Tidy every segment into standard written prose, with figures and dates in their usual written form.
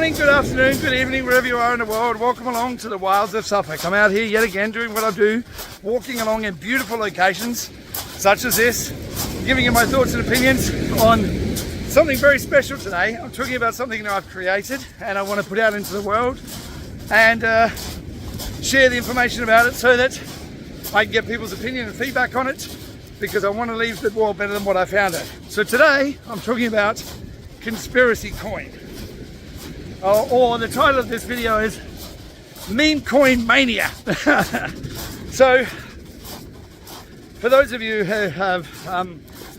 morning, good afternoon, good evening, wherever you are in the world. Welcome along to the wilds of Suffolk. I'm out here yet again doing what I do, walking along in beautiful locations such as this, giving you my thoughts and opinions on something very special today. I'm talking about something that I've created and I want to put out into the world and share the information about it so that I can get people's opinion and feedback on it, because I want to leave the world better than what I found it. So today I'm talking about conspiracy coin. Or the title of this video is Meme Coin Mania. So, for those of you who have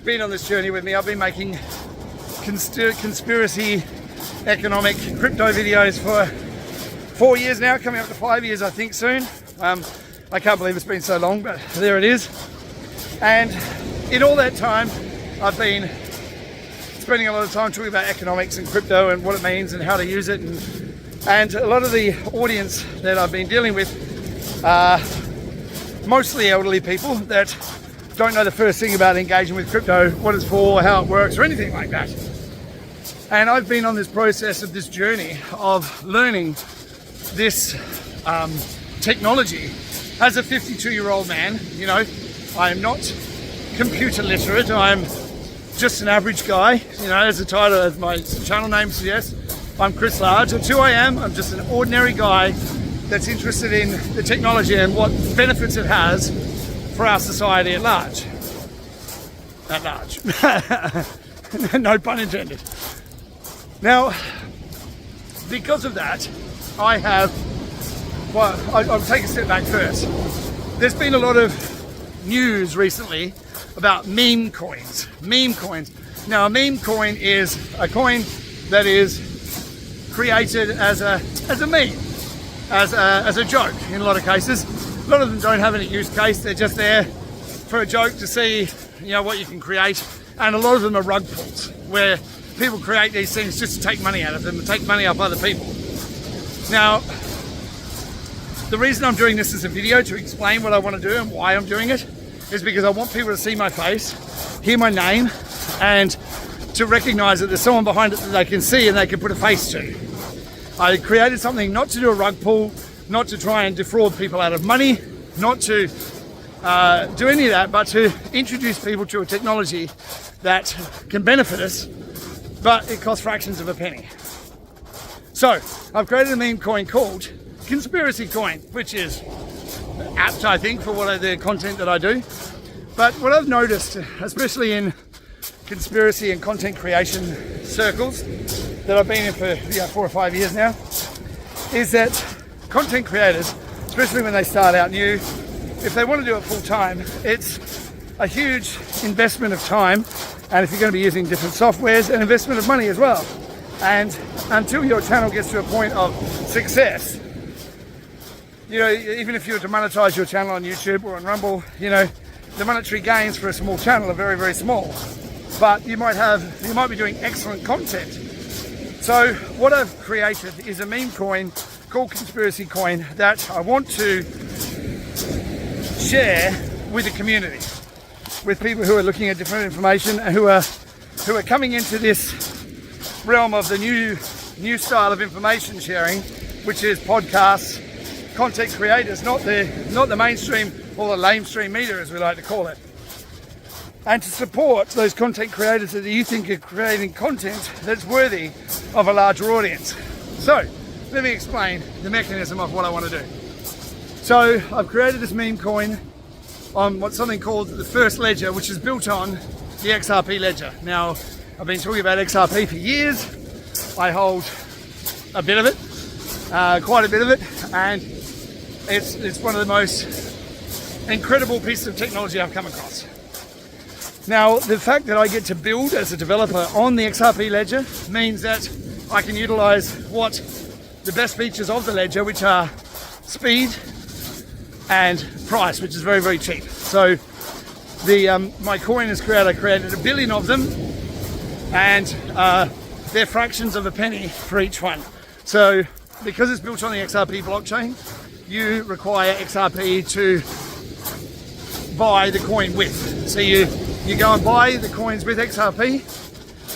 been on this journey with me, I've been making conspiracy economic crypto videos for 4 years now, coming up to 5 years I think soon. I can't believe it's been so long, but there it is. And in all that time, I've been spending a lot of time talking about economics and crypto and what it means and how to use it, and a lot of the audience that I've been dealing with are mostly elderly people that don't know the first thing about engaging with crypto, what it's for, how it works, or anything like that. And I've been on this process of this journey of learning this technology as a 52-year-old man. You know, I am not computer literate. I'm just an average guy, you know, as the title of my channel name suggests. I'm Chris Large. That's who I am. I'm just an ordinary guy that's interested in the technology and what benefits it has for our society at large. At large. No pun intended. Now, because of that, I'll take a step back first. There's been a lot of news recently about meme coins. Meme coins. Now, a meme coin is a coin that is created as a meme, as a joke in a lot of cases. A lot of them don't have any use case. They're just there for a joke to see, you know, what you can create. And a lot of them are rug pulls, where people create these things just to take money out of them and take money off other people. Now, the reason I'm doing this as a video to explain what I want to do and why I'm doing it is because I want people to see my face, hear my name, and to recognize that there's someone behind it that they can see and they can put a face to. I created something not to do a rug pull, not to try and defraud people out of money, not to do any of that, but to introduce people to a technology that can benefit us, but it costs fractions of a penny. So I've created a meme coin called Conspiracy Coin, which is apt, I think, for the content that I do. But what I've noticed, especially in conspiracy and content creation circles that I've been in for 4 or 5 years now, is that content creators, especially when they start out new, if they want to do it full time, it's a huge investment of time, and if you're going to be using different softwares, an investment of money as well. And until your channel gets to a point of success, you know, even if you were to monetize your channel on YouTube or on Rumble, you know, the monetary gains for a small channel are very, very small. But you might be doing excellent content. So what I've created is a meme coin called Conspiracy Coin that I want to share with the community, with people who are looking at different information and who are coming into this realm of the new style of information sharing, which is podcasts, content creators, not the mainstream or the lamestream media, as we like to call it. And to support those content creators that you think are creating content that's worthy of a larger audience. So let me explain the mechanism of what I want to do. So I've created this meme coin on what's something called the first ledger, which is built on the XRP ledger. Now, I've been talking about XRP for years. I hold a bit of it, quite a bit of it, and it's one of the most incredible pieces of technology I've come across. Now, the fact that I get to build as a developer on the XRP ledger means that I can utilize what the best features of the ledger, which are speed and price, which is very, very cheap. So my coin is created, I created 1 billion of them, and they're fractions of a penny for each one. So because it's built on the XRP blockchain, you require XRP to buy the coin with. So you go and buy the coins with XRP,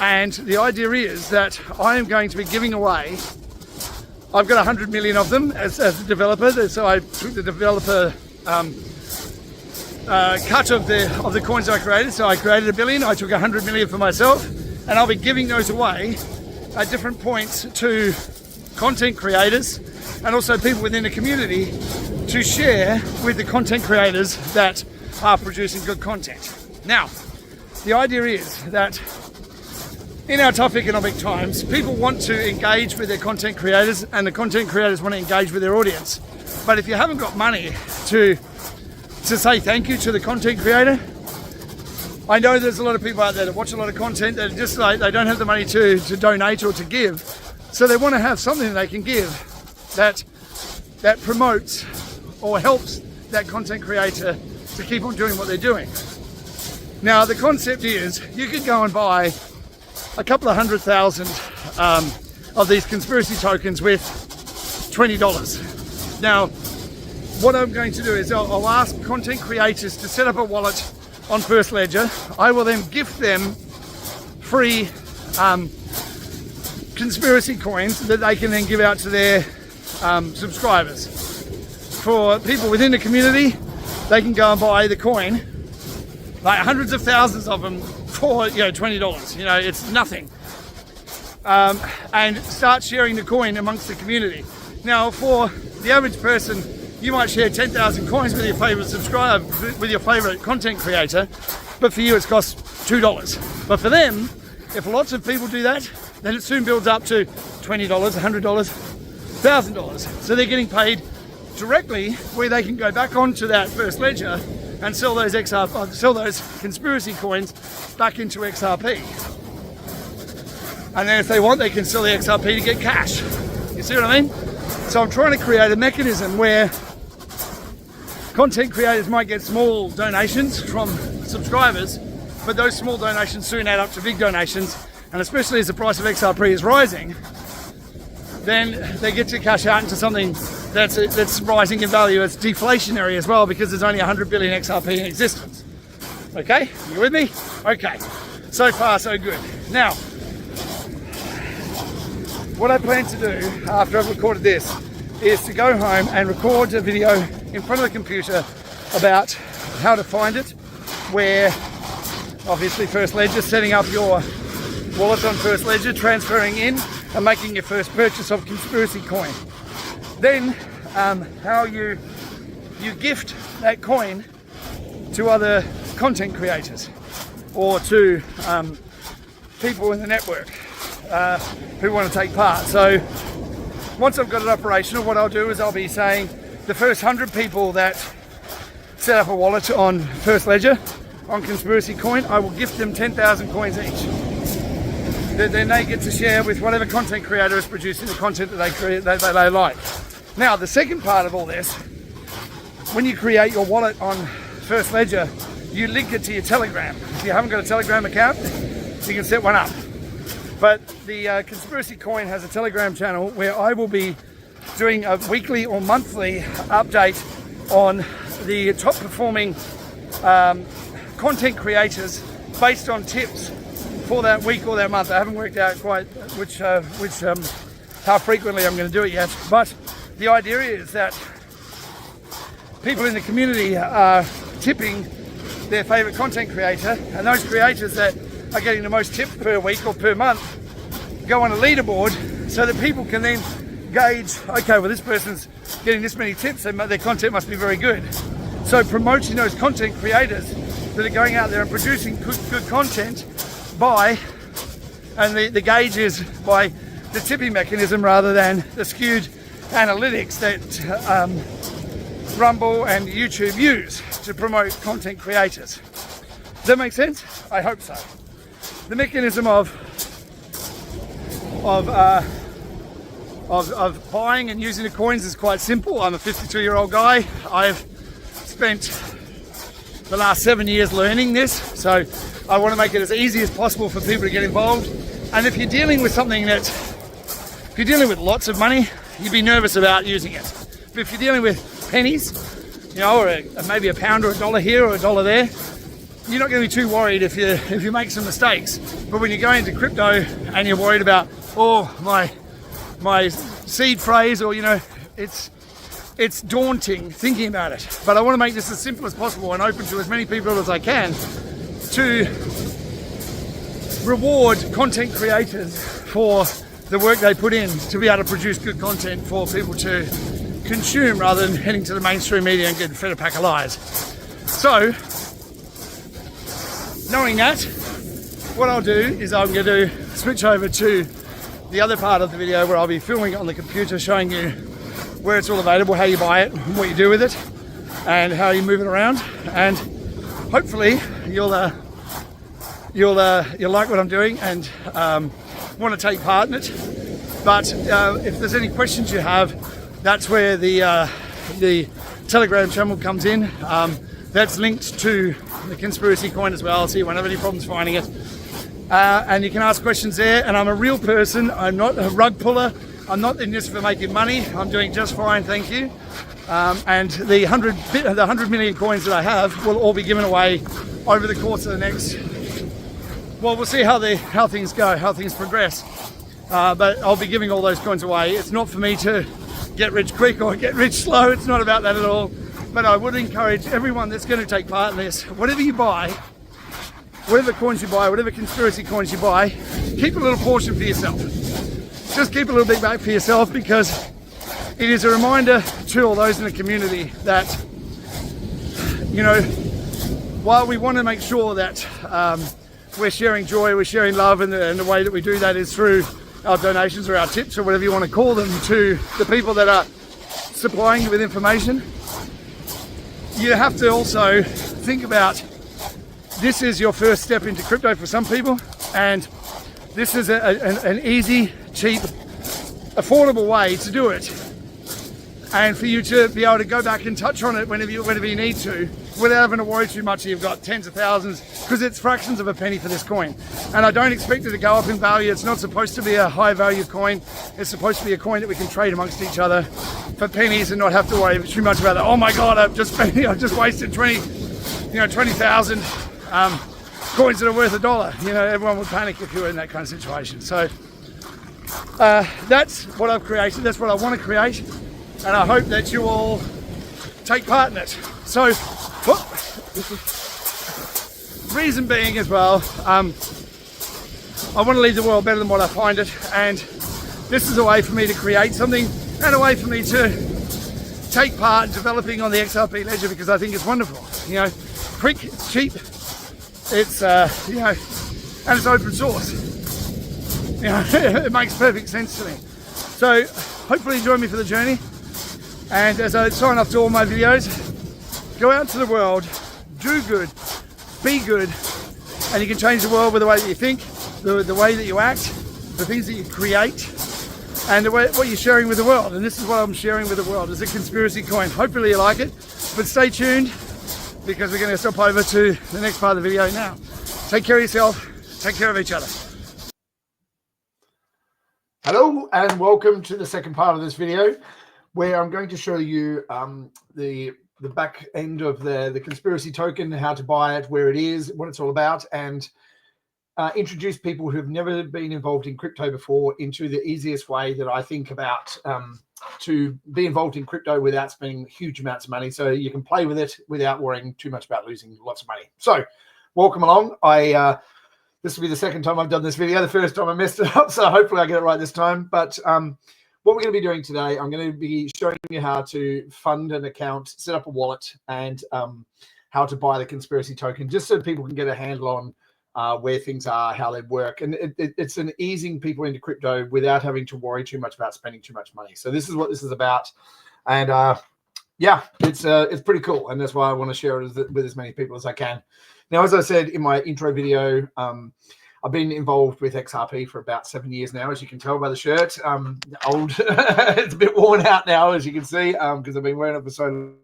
and the idea is that I am going to be giving away I've got 100 million of them as a developer, so I took the developer cut of the coins I created. So I created 1 billion, I took 100 million for myself, and I'll be giving those away at different points to content creators and also people within the community to share with the content creators that are producing good content. Now, the idea is that in our tough economic times, people want to engage with their content creators and the content creators want to engage with their audience. But if you haven't got money to say thank you to the content creator, I know there's a lot of people out there that watch a lot of content that just like they don't have the money to donate or to give. So they want to have something they can give that promotes or helps that content creator to keep on doing what they're doing. Now the concept is you could go and buy a couple of 100,000 of these conspiracy tokens with $20. Now what I'm going to do is I'll ask content creators to set up a wallet on First Ledger. I will then gift them free conspiracy coins that they can then give out to their subscribers. For people within the community, they can go and buy the coin, like hundreds of thousands of them for $20. It's nothing, and start sharing the coin amongst the community. Now, for the average person, you might share 10,000 coins with your favorite subscriber, with your favorite content creator, but for you it costs $2. But for them, if lots of people do that, then it soon builds up to $20, $100, $1,000. So they're getting paid directly, where they can go back onto that First Ledger and sell those conspiracy coins back into XRP. And then if they want, they can sell the XRP to get cash. You see what I mean? So I'm trying to create a mechanism where content creators might get small donations from subscribers, but those small donations soon add up to big donations, and especially as the price of XRP is rising, then they get to cash out into something that's rising in value. It's deflationary as well because there's only 100 billion XRP in existence. Okay, you with me? Okay, so far so good. Now, what I plan to do after I've recorded this is to go home and record a video in front of the computer about how to find it, where obviously First Ledger, setting up your wallet on First Ledger, transferring in and making your first purchase of conspiracy coin. Then how you gift that coin to other content creators or to people in the network who want to take part. So once I've got it operational, what I'll do is I'll be saying the first 100 people that set up a wallet on First Ledger on conspiracy coin, I will gift them 10,000 coins each. Then they get to share with whatever content creator is producing the content that they like. Now, the second part of all this, when you create your wallet on First Ledger, you link it to your Telegram. If you haven't got a Telegram account, you can set one up. But the conspiracy coin has a Telegram channel where I will be doing a weekly or monthly update on the top performing content creators based on tips for that week or that month. I haven't worked out quite how frequently I'm going to do it yet, but the idea is that people in the community are tipping their favorite content creator, and those creators that are getting the most tips per week or per month go on a leaderboard so that people can then gauge, okay, well, this person's getting this many tips, so their content must be very good. So promoting those content creators that are going out there and producing good content and the gauge is by the tipping mechanism rather than the skewed analytics that Rumble and YouTube use to promote content creators. Does that make sense? I hope so. The mechanism of buying and using the coins is quite simple. I'm a 52-year-old guy. I've spent the last 7 years learning this, so I want to make it as easy as possible for people to get involved. And if you're dealing with if you're dealing with lots of money, you'd be nervous about using it. But if you're dealing with pennies, or maybe a pound or a dollar here or a dollar there, you're not going to be too worried if you make some mistakes. But when you go into crypto and you're worried about, oh, my my seed phrase, or it's daunting thinking about it. But I want to make this as simple as possible and open to as many people as I can to reward content creators for the work they put in to be able to produce good content for people to consume, rather than heading to the mainstream media and getting fed a pack of lies. So, knowing that, what I'll do is I'm going to switch over to the other part of the video where I'll be filming it on the computer, showing you where it's all available, how you buy it, what you do with it, and how you move it around. And hopefully you'll like what I'm doing and want to take part in it. But if there's any questions you have, that's where the Telegram channel comes in. That's linked to the conspiracy coin as well, so you won't have any problems finding it. And you can ask questions there. And I'm a real person. I'm not a rug puller. I'm not in this for making money. I'm doing just fine, thank you. And the 100 million coins that I have will all be given away over the course of the next. Well, we'll see how things go, how things progress. But I'll be giving all those coins away. It's not for me to get rich quick or get rich slow. It's not about that at all. But I would encourage everyone that's going to take part in this, whatever you buy, whatever coins you buy, whatever conspiracy coins you buy, keep a little portion for yourself. Just keep a little bit back for yourself, because it is a reminder to all those in the community that, while we want to make sure that we're sharing joy, we're sharing love, and the way that we do that is through our donations or our tips or whatever you want to call them to the people that are supplying you with information, you have to also think about, this is your first step into crypto for some people, and this is an easy, cheap, affordable way to do it, and for you to be able to go back and touch on it whenever you need to, without having to worry too much that you've got tens of thousands, because it's fractions of a penny for this coin. And I don't expect it to go up in value. It's not supposed to be a high value coin. It's supposed to be a coin that we can trade amongst each other for pennies and not have to worry too much about that. Oh my God, I've just wasted 20,000 coins that are worth $1. Everyone would panic if you were in that kind of situation. So that's what I've created. That's what I want to create. And I hope that you all take part in it. So, reason being as well, I want to leave the world better than what I find it, and this is a way for me to create something and a way for me to take part in developing on the XRP ledger, because I think it's wonderful. Quick, it's cheap, it's and it's open source. It makes perfect sense to me. So hopefully you join me for the journey. And as I sign off to all my videos, go out into the world, do good, be good, and you can change the world with the way that you think, the way that you act, the things that you create, and what you're sharing with the world. And this is what I'm sharing with the world, is a conspiracy coin. Hopefully you like it, but stay tuned, because we're going to step over to the next part of the video now. Take care of yourself, take care of each other. Hello, and welcome to the second part of this video, where I'm going to show you the back end of the conspiracy token, how to buy it, where it is, what it's all about, and introduce people who have never been involved in crypto before into the easiest way that I think about to be involved in crypto without spending huge amounts of money, so you can play with it without worrying too much about losing lots of money. So welcome along. This will be the second time I've done this video. The first time I messed it up, so hopefully I get it right this time. But what we're going to be doing today, I'm going to be showing you how to fund an account, set up a wallet, and how to buy the conspiracy token, just so people can get a handle on where things are, how they work. And it's an easing people into crypto without having to worry too much about spending too much money. So this is what this is about. And yeah, it's pretty cool. And that's why I want to share it with as many people as I can. Now, as I said in my intro video, I've been involved with XRP for about 7 years now, as you can tell by the shirt. Old, it's a bit worn out now, as you can see, because I've been wearing it for so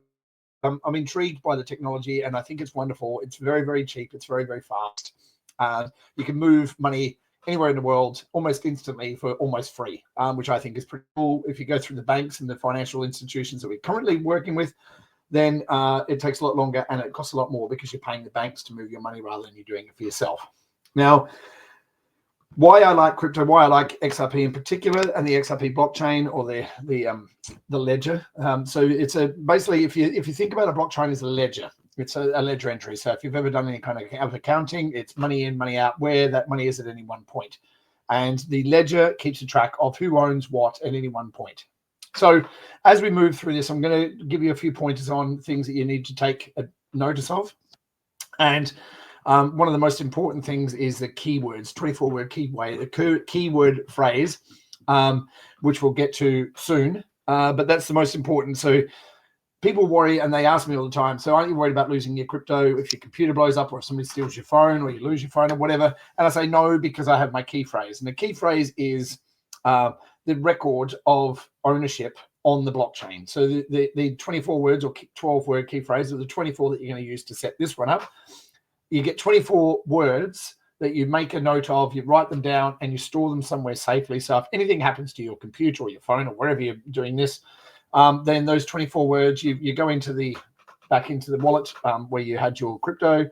long. I'm intrigued by the technology, and I think it's wonderful. It's very, very cheap. It's very, very fast. You can move money anywhere in the world almost instantly for almost free, which I think is pretty cool. If you go through the banks and the financial institutions that we're currently working with, then it takes a lot longer and it costs a lot more, because you're paying the banks to move your money rather than you doing it for yourself. Now, why I like crypto, why I like XRP in particular, and the XRP blockchain or the ledger. So it's basically if you think about a blockchain as a ledger, it's a ledger entry. So if you've ever done any kind of accounting, it's money in, money out, where that money is at any one point, and the ledger keeps a track of who owns what at any one point. So as we move through this, I'm going to give you a few pointers on things that you need to take a notice of, and one of the most important things is the keywords, 24-word keyword phrase, which we'll get to soon. But that's the most important. So people worry, and they ask me all the time, so aren't you worried about losing your crypto if your computer blows up or if somebody steals your phone or you lose your phone or whatever? And I say no, because I have my key phrase. And the key phrase is the record of ownership on the blockchain. So the 24 words or 12-word key phrase are the 24 that you're going to use to set this one up. You get 24 words that you make a note of, you write them down, and you store them somewhere safely. So if anything happens to your computer or your phone or wherever you're doing this, then those 24 words, you go back into the wallet where you had your crypto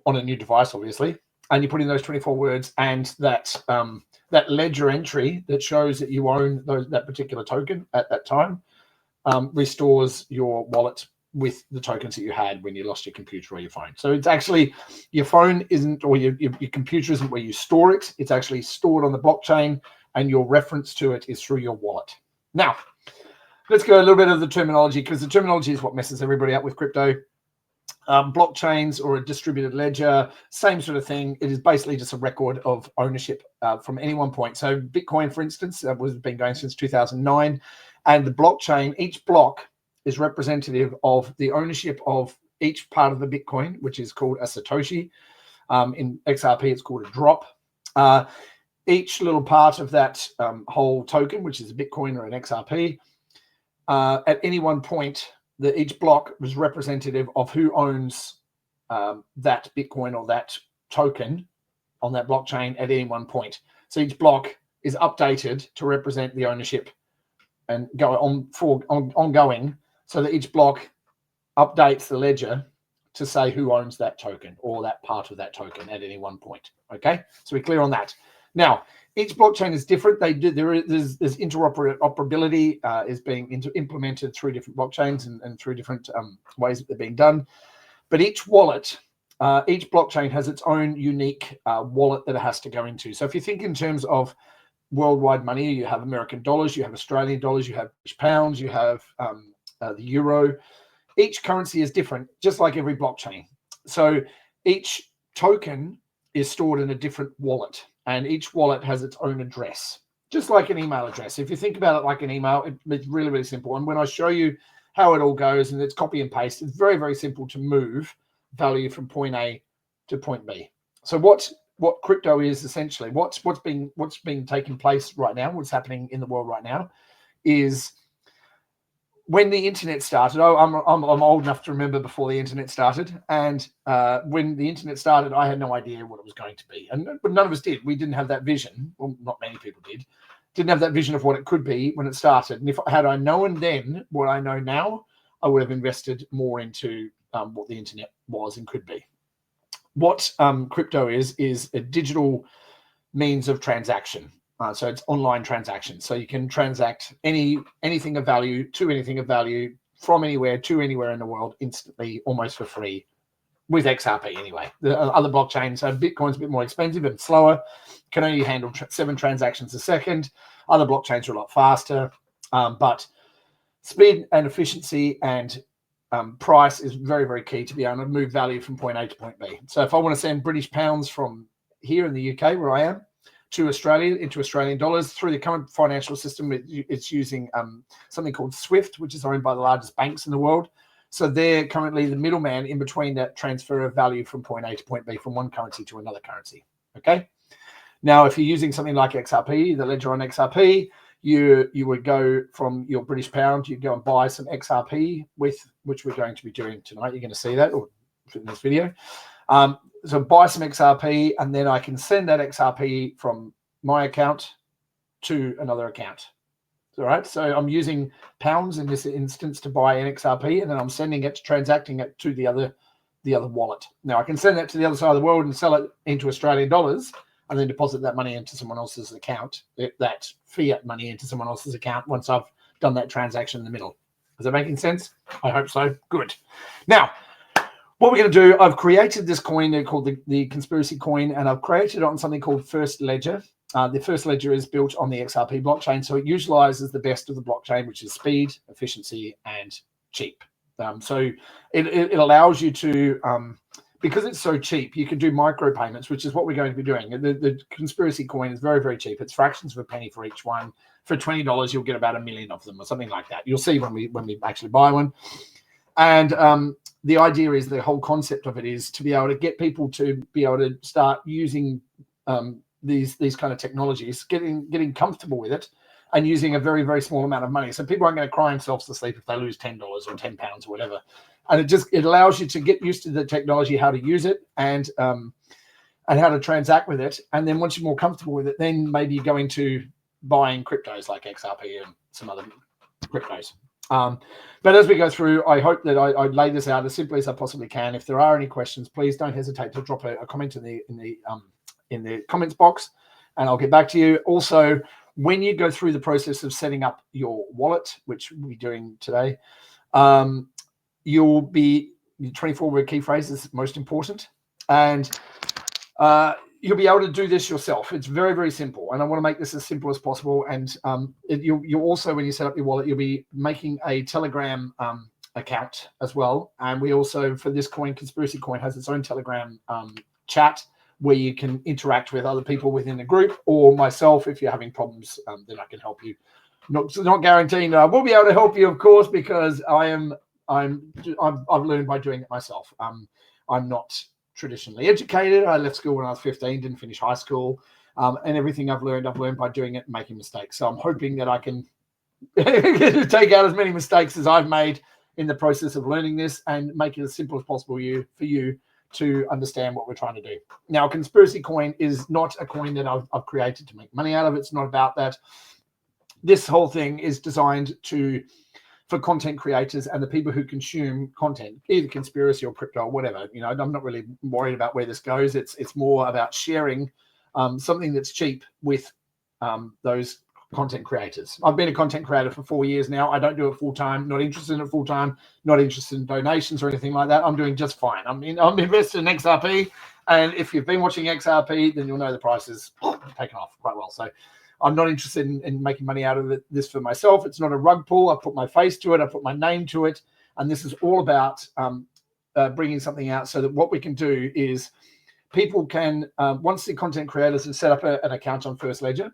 on a new device, obviously, and you put in those 24 words, and that ledger entry that shows that you own that particular token at that time restores your wallet with the tokens that you had when you lost your computer or your phone. So it's actually, your phone isn't, or your computer isn't where you store it. It's actually stored on the blockchain, and your reference to it is through your wallet. Now, let's go a little bit of the terminology, because the terminology is what messes everybody up with crypto. Blockchains or a distributed ledger, same sort of thing. It is basically just a record of ownership from any one point. So Bitcoin, for instance, has been going since 2009, and the blockchain, each block is representative of the ownership of each part of the Bitcoin, which is called a Satoshi. In XRP, it's called a drop. Each little part of that whole token, which is a Bitcoin or an XRP, at any one point, each block was representative of who owns that Bitcoin or that token on that blockchain at any one point. So each block is updated to represent the ownership and go on for ongoing, so that each block updates the ledger to say who owns that token or that part of that token at any one point. Okay, so we're clear on that. Now, each blockchain is different. There's interoperability is being implemented through different blockchains and through different ways that they're being done. But each wallet, each blockchain has its own unique wallet that it has to go into. So if you think in terms of worldwide money, you have American dollars, you have Australian dollars, you have British pounds, you have the euro. Each currency is different, just like every blockchain. So each token is stored in a different wallet, and each wallet has its own address, just like an email address. If you think about it like an email, it's really, really simple. And when I show you how it all goes, and it's copy and paste, it's very, very simple to move value from point A to point B. So what crypto is essentially, what's being taking place right now, what's happening in the world right now, is when the internet started. I'm old enough to remember before the internet started, and when the internet started, I had no idea what it was going to be, but none of us did. We didn't have that vision. Well, not many people didn't have that vision of what it could be when it started. And if had I known then what I know now, I would have invested more into what the internet was and could be. What crypto is a digital means of transaction. So it's online transactions. So you can transact anything of value to anything of value from anywhere to anywhere in the world instantly, almost for free, with XRP anyway. The other blockchains, so Bitcoin's a bit more expensive and slower, can only handle 7 transactions a second. Other blockchains are a lot faster, but speed and efficiency and price is very, very key to be able to move value from point A to point B. So if I want to send British pounds from here in the UK, where I am, to Australia into Australian dollars through the current financial system, it's using something called SWIFT, which is owned by the largest banks in the world. So they're currently the middleman in between that transfer of value from point A to point B, from one currency to another currency. Okay. Now, if you're using something like XRP, the ledger on XRP, you would go from your British pound, you go and buy some XRP, which we're going to be doing tonight. You're going to see that or in this video. So buy some XRP, and then I can send that XRP from my account to another account. All right. So I'm using pounds in this instance to buy an XRP, and then I'm sending it, transacting it to the other wallet. Now I can send that to the other side of the world and sell it into Australian dollars, and then deposit that money into someone else's account, that fiat money into someone else's account once I've done that transaction in the middle. Is that making sense? I hope so. Good. Now, what we're going to do, I've created this coin called the conspiracy coin, and I've created it on something called First Ledger. The First Ledger is built on the XRP blockchain, so it utilizes the best of the blockchain, which is speed, efficiency, and cheap. So it allows you to, because it's so cheap, you can do micropayments, which is what we're going to be doing. The conspiracy coin is very, very cheap. It's fractions of a penny for each one. For $20, you'll get about 1 million of them or something like that. You'll see when we actually buy one. And the idea is, the whole concept of it is to be able to get people to be able to start using these kind of technologies, getting comfortable with it, and using a very, very small amount of money. So people aren't going to cry themselves to sleep if they lose $10 or £10 or whatever. And it allows you to get used to the technology, how to use it, and how to transact with it. And then once you're more comfortable with it, then maybe you go into buying cryptos like XRP and some other cryptos. But as we go through, I hope that I lay this out as simply as I possibly can. If there are any questions, please don't hesitate to drop a comment in the comments box, and I'll get back to you. Also, when you go through the process of setting up your wallet, which we'll be doing today, you'll be 24-word key phrases most important, and you'll be able to do this yourself. It's very, very simple, and I want to make this as simple as possible. And you'll also, when you set up your wallet, you'll be making a Telegram account as well. And we also, for this coin, Conspiracy Coin has its own Telegram chat where you can interact with other people within the group, or myself if you're having problems. Then I can help you. Not guaranteeing I will be able to help you, of course, because I've learned by doing it myself. I'm not traditionally educated. I left school when I was 15, didn't finish high school, and everything I've learned by doing it and making mistakes. So I'm hoping that I can take out as many mistakes as I've made in the process of learning this and make it as simple as possible for you to understand what we're trying to do. Now, Conspiracy Coin is not a coin that I've created to make money out of. It's not about that. This whole thing is designed for content creators and the people who consume content, either conspiracy or crypto or whatever. I'm not really worried about where this goes. It's more about sharing something that's cheap with those content creators. I've been a content creator for 4 years now. I don't do it full time. Not interested in it full time. Not interested in donations or anything like that. I'm doing just fine. I'm invested in XRP, and if you've been watching XRP, then you'll know the price is taken off quite well. So I'm not interested in making money out of this for myself. It's not a rug pull. I put my face to it. I put my name to it. And this is all about bringing something out so that what we can do is people can, once the content creators have set up an account on First Ledger,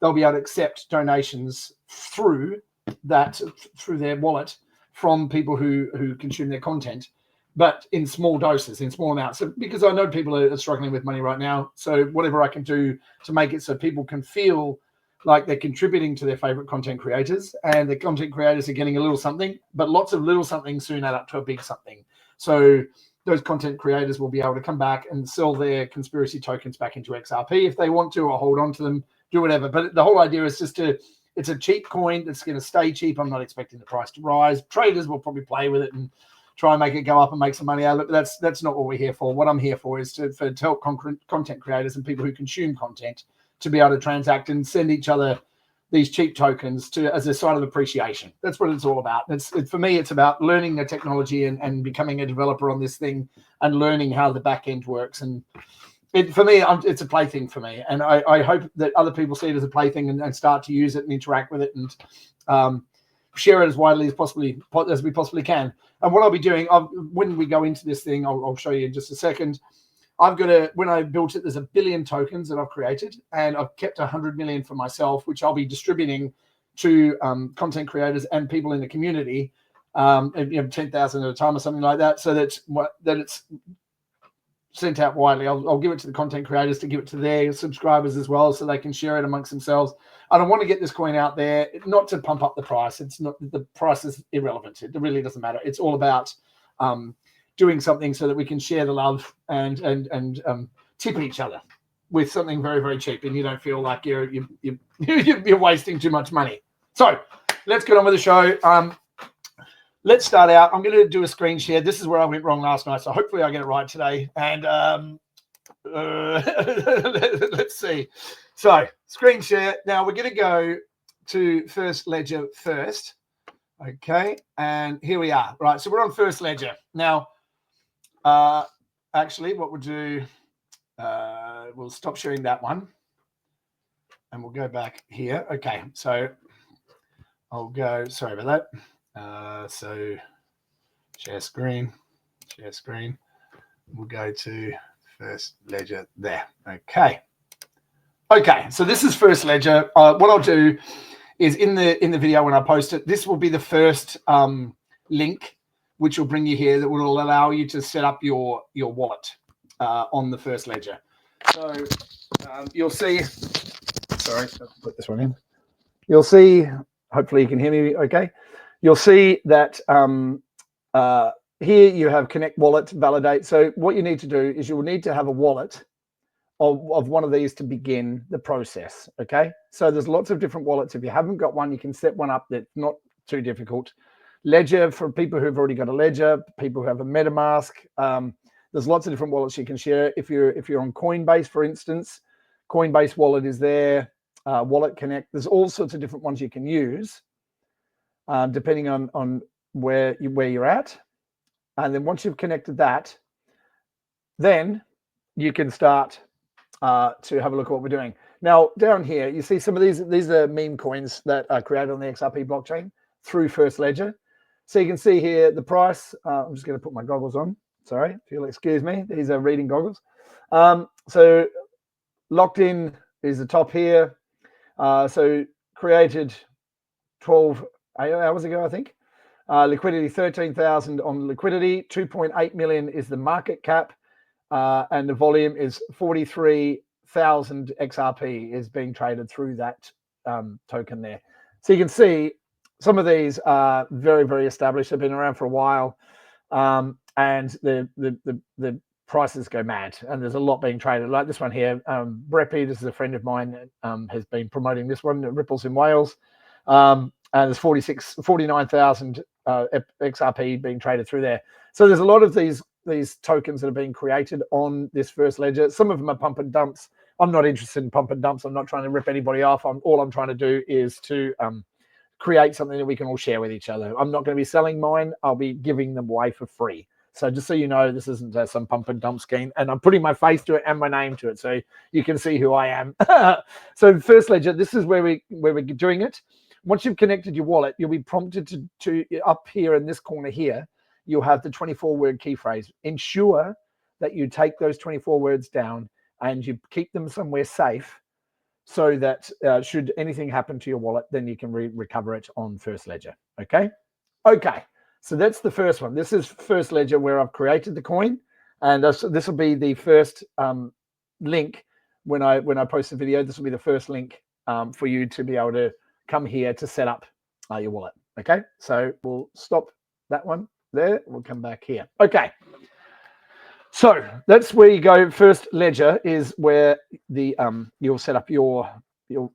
they'll be able to accept donations through their wallet from people who consume their content, but in small doses, in small amounts. So, because I know people are struggling with money right now. So whatever I can do to make it so people can feel like they're contributing to their favorite content creators, and the content creators are getting a little something, but lots of little something soon add up to a big something. So those content creators will be able to come back and sell their conspiracy tokens back into XRP if they want to, or hold on to them, do whatever. But the whole idea is just it's a cheap coin that's going to stay cheap. I'm not expecting the price to rise. Traders will probably play with it and try and make it go up and make some money out of it. But that's not what we're here for. What I'm here for is to help content creators and people who consume content to be able to transact and send each other these cheap tokens as a sign of appreciation. That's what it's all about. For me, it's about learning the technology and becoming a developer on this thing and learning how the back end works. And for me, it's a plaything for me. And I hope that other people see it as a plaything and start to use it and interact with it and share it as widely as we possibly can. And what I'll be doing, when we go into this thing, I'll show you in just a second. When I built it, there's 1 billion tokens that I've created, and I've kept 100 million for myself, which I'll be distributing to content creators and people in the community, 10,000 at a time or something like that, so that it's sent out widely. I'll give it to the content creators to give it to their subscribers as well, so they can share it amongst themselves. And I want to get this coin out there, not to pump up the price. It's not, the price is irrelevant. It really doesn't matter. It's all about doing something so that we can share the love and tip each other with something very, very cheap, and you don't feel like you're wasting too much money. So let's get on with the show. Let's start out. I'm going to do a screen share. This is where I went wrong last night, so hopefully I get it right today. And let's see. So screen share. Now we're going to go to First Ledger first. Okay, and here we are. Right, so we're on First Ledger now. Actually, what we'll do, we'll stop sharing that one, and we'll go back here. Okay, so I'll go. Sorry about that. So share screen. We'll go to First Ledger there. Okay. So this is First Ledger. What I'll do is in the video when I post it, this will be the first link, which will bring you here, that will allow you to set up your wallet on the First Ledger. So you'll see. Sorry, I'll put this one in. You'll see. Hopefully you can hear me. Okay. You'll see that here you have connect wallet, validate. So what you need to do is you will need to have a wallet of one of these to begin the process. Okay, so there's lots of different wallets. If you haven't got one, you can set one up that's not too difficult. Ledger for people who've already got a Ledger, people who have a MetaMask. There's lots of different wallets you can share. If you're on Coinbase, for instance, Coinbase wallet is there. Wallet Connect. There's all sorts of different ones you can use, depending on where you're at. And then once you've connected that, then you can start to have a look at what we're doing. Now, down here, you see some of these are meme coins that are created on the XRP blockchain through First Ledger. So you can see here the price. I'm just going to put my goggles on. Sorry, if you'll excuse me. These are reading goggles. So locked in is the top here. So created 12 hours ago, I think. Liquidity 13,000 on liquidity. 2.8 million is the market cap. And the volume is 43,000 XRP is being traded through that token there. So you can see some of these are very, very established. They've been around for a while, and the prices go mad. And there's a lot being traded, like this one here. Breppy, this is a friend of mine, has been promoting this one. Ripples in Wales, and there's 49,000 XRP being traded through there. So there's a lot of these tokens that are being created on this First Ledger. Some of them are pump and dumps. I'm not interested in pump and dumps. I'm not trying to rip anybody off. All I'm trying to do is to create something that we can all share with each other. I'm not going to be selling mine. I'll be giving them away for free. So just so you know, this isn't some pump and dump scheme. And I'm putting my face to it and my name to it, so you can see who I am. So First Ledger, this is where we're doing it. Once you've connected your wallet, you'll be prompted to up here in this corner here. You'll have the 24-word key phrase. Ensure that you take those 24 words down and you keep them somewhere safe, so that should anything happen to your wallet, then you can recover it on First Ledger. Okay. So that's the first one. This is First Ledger, where I've created the coin, and this will be the first link when I post the video. This will be the first link for you to be able to come here to set up your wallet. Okay. So we'll stop that one there. We'll come back here. Okay. So that's where you go. First Ledger is where the you'll set up your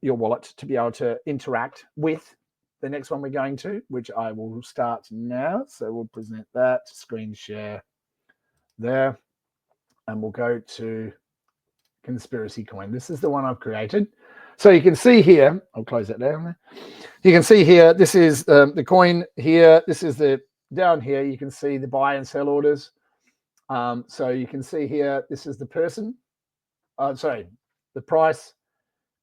wallet to be able to interact with the next one we're going to, which I will start now. So we'll present that, screen share there, and we'll go to Conspiracy Coin. This is the one I've created. So you can see here, I'll close that down. You can see here, this is the coin here. This is the down here. You can see the buy and sell orders. So you can see here, this is the person, the price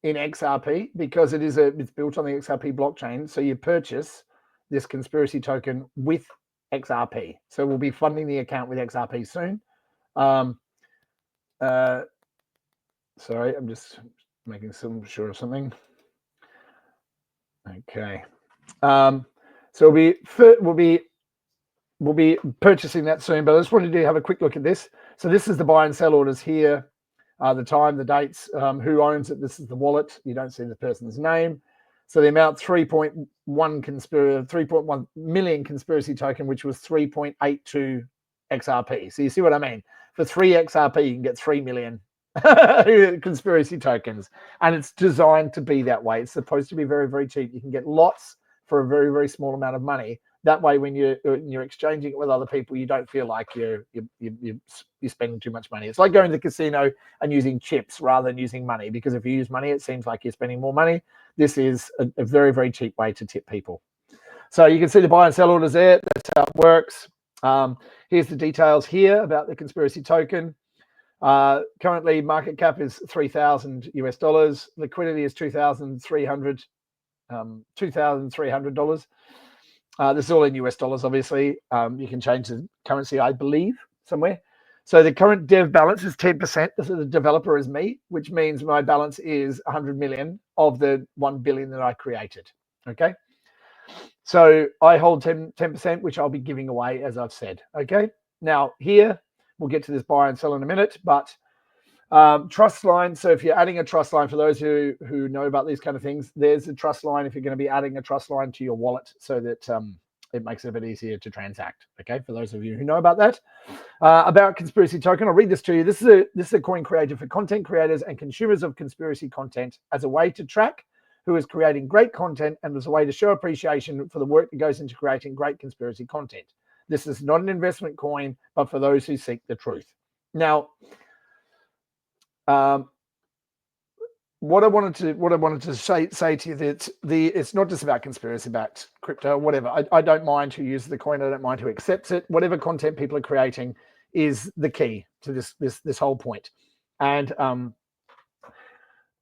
in XRP, because it's built on the XRP blockchain. So you purchase this conspiracy token with XRP. So we'll be funding the account with XRP soon. Sorry, I'm just making sure of something. Okay. So we'll be purchasing that soon, but I just wanted to have a quick look at this. So this is the buy and sell orders here, the time, the dates, who owns it. This is the wallet. You don't see the person's name. So the amount 3.1 million conspiracy token, which was 3.82 XRP. So you see what I mean? For 3 XRP, you can get 3 million conspiracy tokens, and it's designed to be that way. It's supposed to be very, very cheap. You can get lots for a very, very small amount of money. That way, when you're exchanging it with other people, you don't feel like you're spending too much money. It's like going to the casino and using chips rather than using money, because if you use money, it seems like you're spending more money. This is a very, very cheap way to tip people. So you can see the buy and sell orders there. That's how it works. Here's the details here about the conspiracy token. Currently, market cap is $3,000 US. Liquidity is $2,300. This is all in US dollars, obviously. You can change the currency, I believe, somewhere. So the current dev balance is 10%. This is the developer is me, which means my balance is 100 million of the 1 billion that I created. Okay. So I hold 10%, which I'll be giving away, as I've said. Okay. Now here, we'll get to this buy and sell in a minute, but trust line. So if you're adding a trust line, for those who know about these kind of things, there's a trust line if you're going to be adding a trust line to your wallet, so that it makes it a bit easier to transact. Okay, for those of you who know about that. About conspiracy token, I'll read this to you. This is a coin created for content creators and consumers of conspiracy content as a way to track who is creating great content and as a way to show appreciation for the work that goes into creating great conspiracy content. This is not an investment coin, but for those who seek the truth. Now, what I wanted to say to you, that it's not just about conspiracy, about crypto, whatever. I don't mind who uses the coin. I don't mind who accepts it. Whatever content people are creating is the key to this whole point. And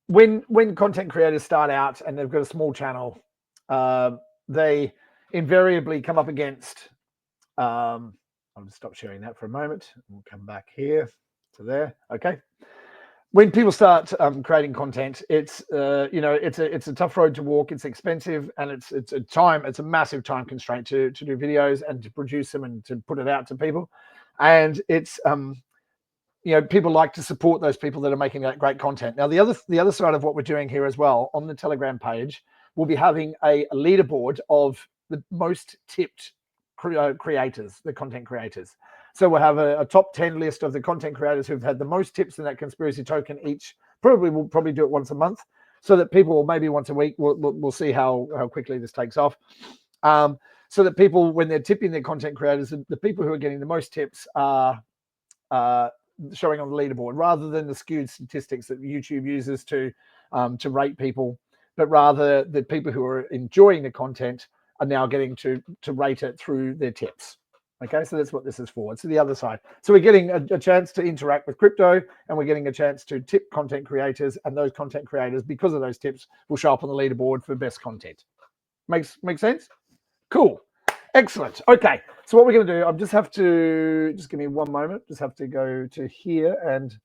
when content creators start out and they've got a small channel, they invariably come up against. I'll just stop sharing that for a moment. We'll come back here to there. Okay. When people start creating content, it's it's a tough road to walk. It's expensive, and it's a massive time constraint to do videos and to produce them and to put it out to people. And it's people like to support those people that are making that great content. Now, the other side of what we're doing here as well, on the Telegram page, we'll be having a leaderboard of the most tipped creators, the content creators. So we'll have a top 10 list of the content creators who've had the most tips in that conspiracy token each. We'll probably do it once a month, so that people, or maybe once a week, we'll see how quickly this takes off. So that people, when they're tipping their content creators, the people who are getting the most tips are showing on the leaderboard, rather than the skewed statistics that YouTube uses to rate people, but rather the people who are enjoying the content are now getting to rate it through their tips. Okay, so that's what this is for. It's the other side. So we're getting a chance to interact with crypto, and we're getting a chance to tip content creators, and those content creators, because of those tips, will show up on the leaderboard for best content. Makes sense? Cool. Excellent. Okay, so what we're going to do, just give me one moment. Just have to go to here and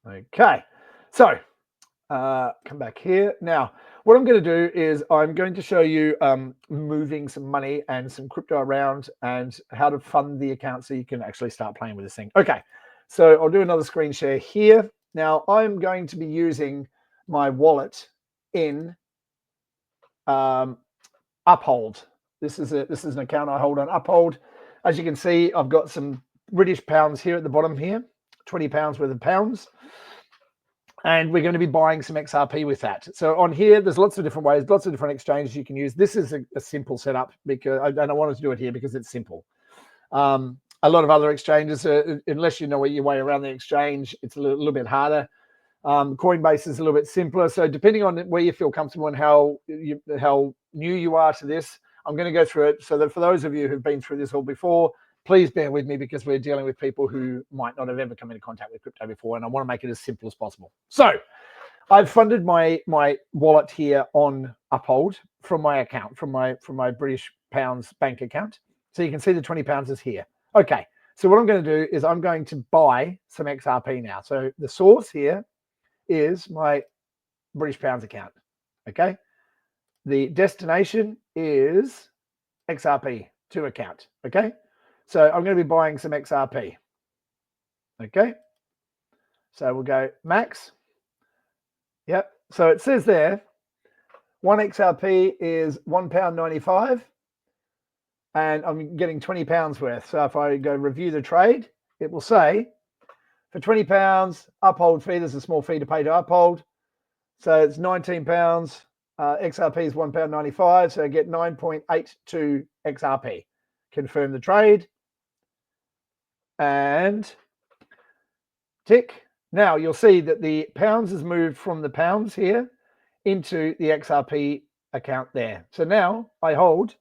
okay. So come back here. Now, what I'm going to do is I'm going to show you moving some money and some crypto around, and how to fund the account so you can actually start playing with this thing. Okay, so I'll do another screen share here. Now, I'm going to be using my wallet in Uphold. This is an account I hold on Uphold. As you can see, I've got some British pounds here at the bottom here, 20 pounds worth of pounds. And we're going to be buying some XRP with that. So on here, there's lots of different ways, lots of different exchanges you can use. This is a simple setup, because I wanted to do it here because it's simple. A lot of other exchanges, unless you know your way around the exchange, it's a little bit harder. Coinbase is a little bit simpler. So depending on where you feel comfortable and how new you are to this, I'm going to go through it, so that for those of you who've been through this all before, please bear with me, because we're dealing with people who might not have ever come into contact with crypto before, and I want to make it as simple as possible. So I've funded my wallet here on Uphold from my account, from my British pounds bank account. So you can see the 20 pounds is here. Okay, so what I'm going to do is I'm going to buy some XRP now. So the source here is my British pounds account. Okay, the destination is XRP2 account. Okay, so I'm going to be buying some XRP. Okay, so we'll go max. Yep, so it says there, 1 XRP is £1.95, and I'm getting 20 pounds worth. So if I go review the trade, it will say, for 20 pounds, Uphold fee, there's a small fee to pay to Uphold. So it's 19 pounds. XRP is £1.95. So I get 9.82 XRP. Confirm the trade. And tick. Now you'll see that the pounds has moved from the pounds here into the XRP account there. So now I hold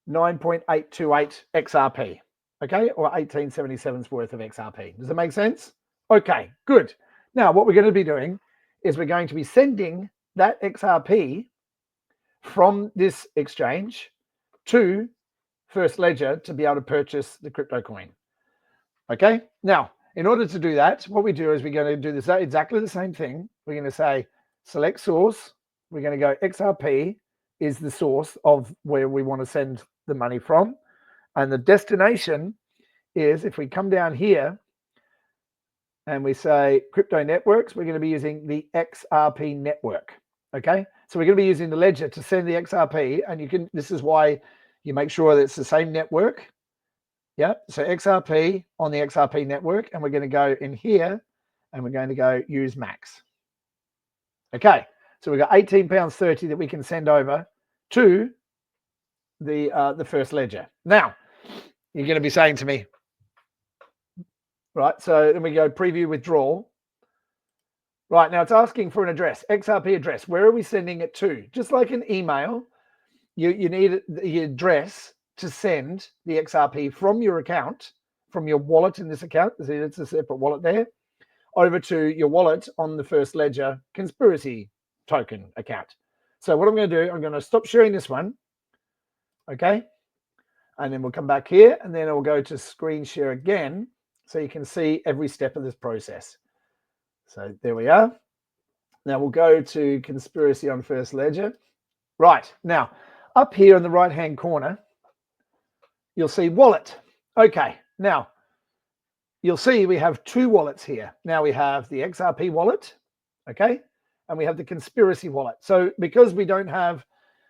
9.828 XRP, okay, or 1877's worth of XRP. Does that make sense? Okay, good. Now what we're going to be doing is we're going to be sending that XRP from this exchange to First Ledger to be able to purchase the crypto coin. Okay, now in order to do that, what we do is we're going to do this exactly the same thing. We're going to say select source. We're going to go XRP is the source of where we want to send the money from. And the destination is, if we come down here and we say crypto networks, we're going to be using the XRP network. Okay, so we're going to be using the ledger to send the XRP. And you can, this is why you make sure that it's the same network. Yeah, so XRP on the XRP network, and we're going to go in here and we're going to go use max. Okay, so we've got £18.30 that we can send over to the First Ledger. Now, you're going to be saying to me, right, so then we go preview withdrawal. Right, now it's asking for an address, XRP address. Where are we sending it to? Just like an email, you need the address to send the XRP from your account, from your wallet in this account, see, it's a separate wallet there, over to your wallet on the First Ledger conspiracy token account. So what I'm going to do, I'm going to stop sharing this one, okay? And then we'll come back here, and then I'll go to screen share again, so you can see every step of this process. So there we are. Now we'll go to conspiracy on First Ledger. Right, now up here in the right-hand corner, you'll see wallet. Okay, now you'll see we have two wallets here. Now we have the XRP wallet, okay, and we have the conspiracy wallet. So because we don't have,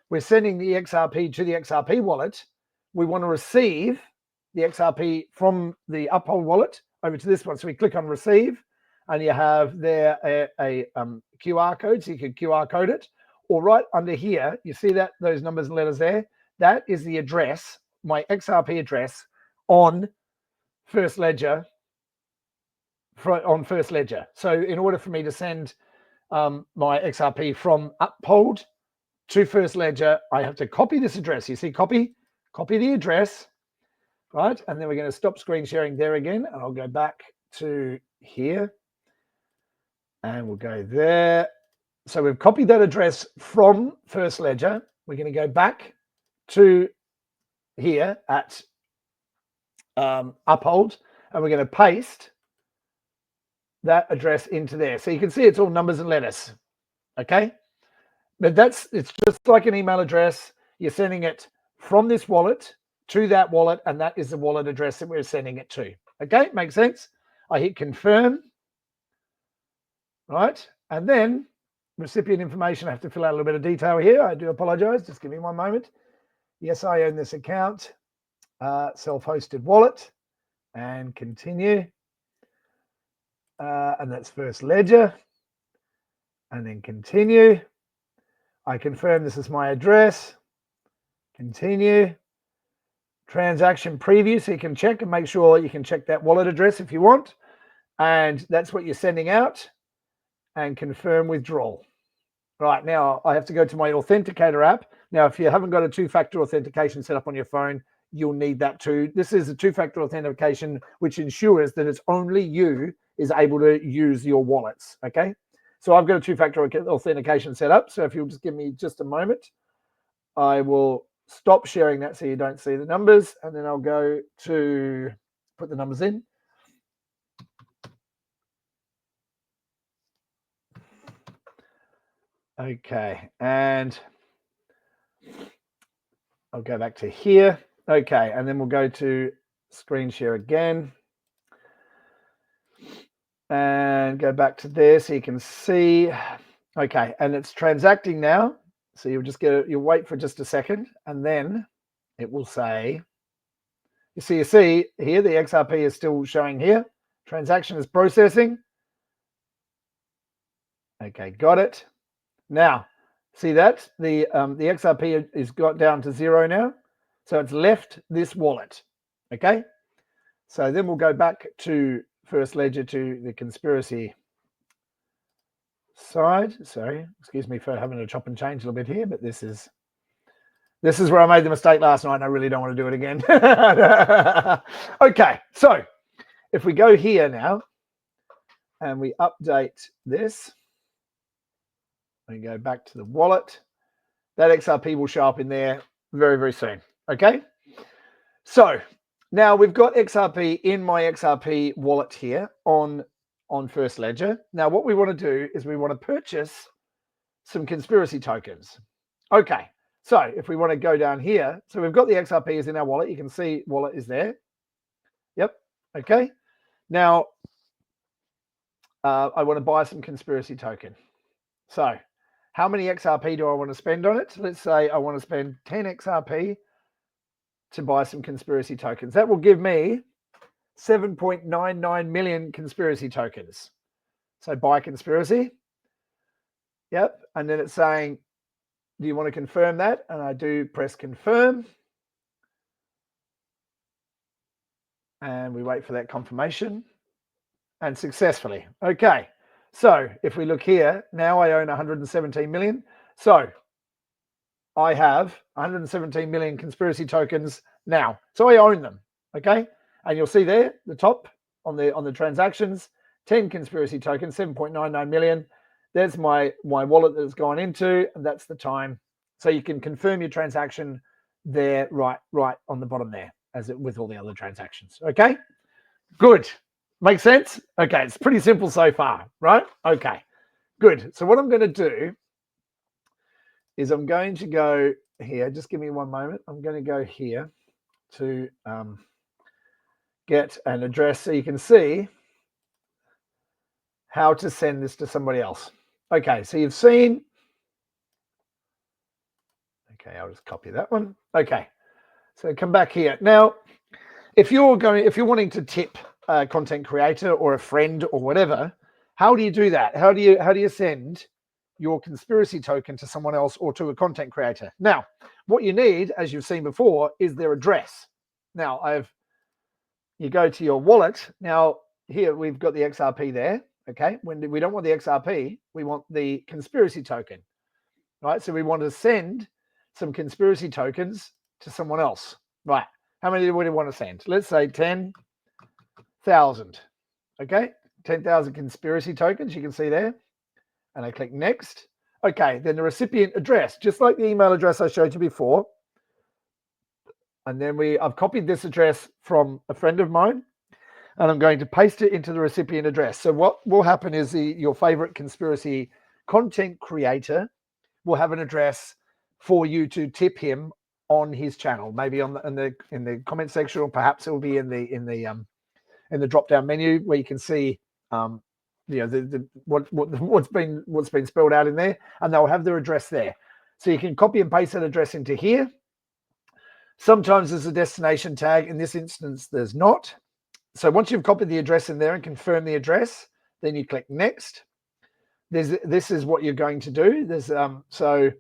we're sending the XRP to the XRP wallet, we want to receive the XRP from the Uphold wallet over to this one. So we click on receive, and you have there a QR code, so you can QR code it. Or right under here, you see that those numbers and letters there? That is the address, my XRP address on First Ledger. On First Ledger. So in order for me to send my XRP from Uphold to First Ledger, I have to copy this address. You see, copy the address, right? And then we're going to stop screen sharing there again, and I'll go back to here, and we'll go there. So we've copied that address from First Ledger. We're going to go back to here at Uphold, and we're going to paste that address into there. So you can see it's all numbers and letters, okay? But it's just like an email address. You're sending it from this wallet to that wallet, and that is the wallet address that we're sending it to. Okay, makes sense? I hit confirm, right? And then recipient information, I have to fill out a little bit of detail here. I do apologize. Just give me one moment. Yes, I own this account. Self-hosted wallet, and continue. And that's First Ledger, and then continue. I confirm this is my address. Continue. Transaction preview, so you can check and make sure you can check that wallet address if you want. And that's what you're sending out. And confirm withdrawal. Right, now I have to go to my Authenticator app. Now, if you haven't got a two-factor authentication set up on your phone, you'll need that too. This is a two-factor authentication, which ensures that it's only you is able to use your wallets, okay? So I've got a two-factor authentication set up. So if you'll just give me just a moment, I will stop sharing that so you don't see the numbers, and then I'll go to put the numbers in. Okay, and I'll go back to here. Okay, and then we'll go to screen share again. And go back to there so you can see. Okay, and it's transacting now. So you'll just you'll wait for just a second, and then it will say, you see here, the XRP is still showing here. Transaction is processing. Okay, got it. Now, see that? The XRP is got down to 0 now. So it's left this wallet. Okay? So then we'll go back to First Ledger to the conspiracy side. Sorry, excuse me for having to chop and change a little bit here, but this is where I made the mistake last night and I really don't want to do it again. Okay, so if we go here now and we update this, we go back to the wallet, that XRP will show up in there very, very soon. Okay, so now we've got XRP in my XRP wallet here on First Ledger. Now what we want to do is we want to purchase some conspiracy tokens. Okay, so if we want to go down here, so we've got the XRP is in our wallet. You can see wallet is there. Yep. Okay. Now I want to buy some conspiracy token. So how many XRP do I want to spend on it? Let's say I want to spend 10 XRP to buy some conspiracy tokens. That will give me 7.99 million conspiracy tokens. So buy conspiracy. Yep. And then it's saying, do you want to confirm that? And I do press confirm. And we wait for that confirmation. And successfully. Okay. So if we look here, now I own 117 million. So I have 117 million conspiracy tokens now. So I own them. Okay. And you'll see there, the top on the transactions, 10 conspiracy tokens, 7.99 million. There's my wallet that it's gone into, and that's the time. So you can confirm your transaction there, right on the bottom there, as it with all the other transactions. Okay, good. Makes sense? Okay, it's pretty simple so far, right? Okay, good. So what I'm going to do is I'm going to go here. Just give me one moment. I'm going to go here to get an address so you can see how to send this to somebody else. Okay, so you've seen. Okay, I'll just copy that one. Okay, so come back here. Now, if you're wanting to tip a content creator or a friend or whatever, how do you do that? How do you send your conspiracy token to someone else or to a content creator? Now, what you need, as you've seen before, is their address. Now, you go to your wallet. Now, here we've got the XRP there. Okay, when we don't want the XRP, we want the conspiracy token, right? So we want to send some conspiracy tokens to someone else, right? How many do we want to send? Let's say 10,000. Okay, 10,000 conspiracy tokens. You can see there, and I click next. Okay, then the recipient address, just like the email address I showed you before, and then I've copied this address from a friend of mine. And I'm going to paste it into the recipient address. So what will happen is your favorite conspiracy content creator will have an address for you to tip him on his channel, maybe in the comment section, or perhaps it will be in the drop down menu where you can see what's been spelled out in there, and they'll have their address there. So you can copy and paste that address into here. Sometimes there's a destination tag. In this instance, there's not. So once you've copied the address in there and confirm the address, then you click next. This is what you're going to do. So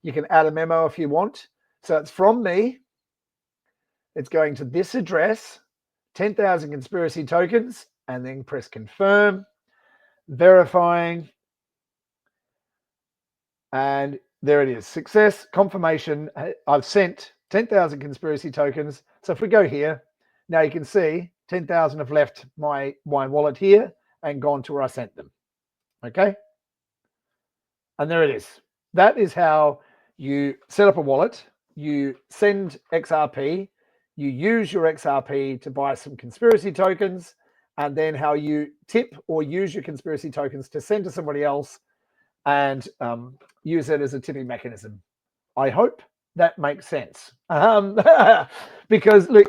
you can add a memo if you want. So it's from me. It's going to this address, 10,000 conspiracy tokens, and then press confirm, verifying. And there it is. Success, confirmation. I've sent 10,000 conspiracy tokens. So if we go here, now you can see 10,000 have left my wallet here and gone to where I sent them. Okay. And there it is. That is how you set up a wallet. You send XRP. You use your XRP to buy some conspiracy tokens, and then how you tip or use your conspiracy tokens to send to somebody else and use it as a tipping mechanism. I hope that makes sense. Because look,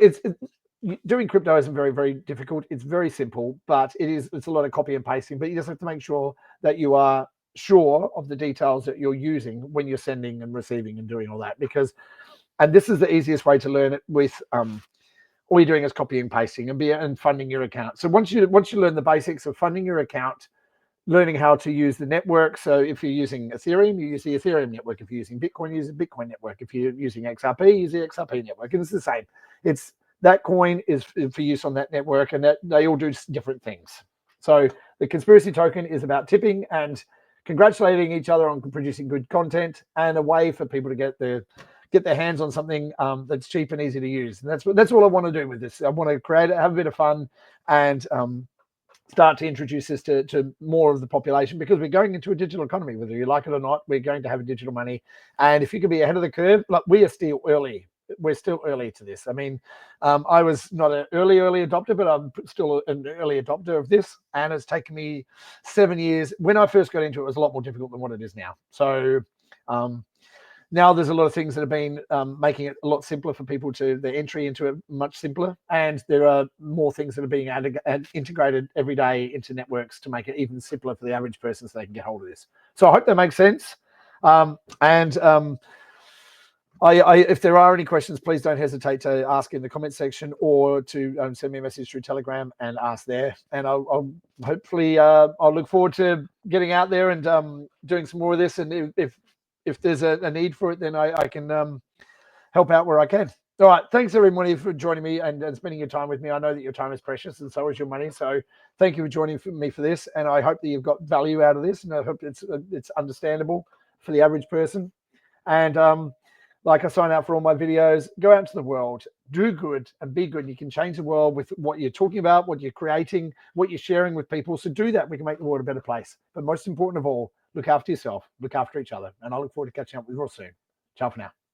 doing crypto isn't very, very difficult. It's very simple, but it's a lot of copy and pasting. But you just have to make sure that you are sure of the details that you're using when you're sending and receiving and doing all that. And this is the easiest way to learn it with all you're doing is copying and pasting and funding your account. So once you learn the basics of funding your account, learning how to use the network. So if you're using Ethereum, you use the Ethereum network. If you're using Bitcoin, you use the Bitcoin network. If you're using XRP, use the XRP network. And it's the same. It's that coin is for use on that network, and that they all do different things. So the conspiracy token is about tipping and congratulating each other on producing good content, and a way for people to get their hands on something that's cheap and easy to use. And that's all I want to do with this. I want to create it, have a bit of fun, and start to introduce this to more of the population, because we're going into a digital economy, whether you like it or not. We're going to have a digital money, and if you can be ahead of the curve, like, we are still early. We're still early to this. I mean, I was not an early adopter, but I'm still an early adopter of this, and it's taken me 7 years. When I first got into it, it was a lot more difficult than what it is now. So now there's a lot of things that have been making it a lot simpler for people to their entry into it, much simpler. And there are more things that are being integrated every day into networks to make it even simpler for the average person, so they can get hold of this. So I hope that makes sense. If there are any questions, please don't hesitate to ask in the comment section, or to send me a message through Telegram and ask there. And I'll hopefully I'll look forward to getting out there and doing some more of this. And if there's a need for it, then I can help out where I can. All right. Thanks, everybody, for joining me and spending your time with me. I know that your time is precious, and so is your money. So thank you for joining me for this. And I hope that you've got value out of this, and I hope it's understandable for the average person. And like I sign out for all my videos, go out into the world, do good and be good. You can change the world with what you're talking about, what you're creating, what you're sharing with people. So do that. We can make the world a better place. But most important of all, look after yourself, look after each other. And I look forward to catching up with you all soon. Ciao for now.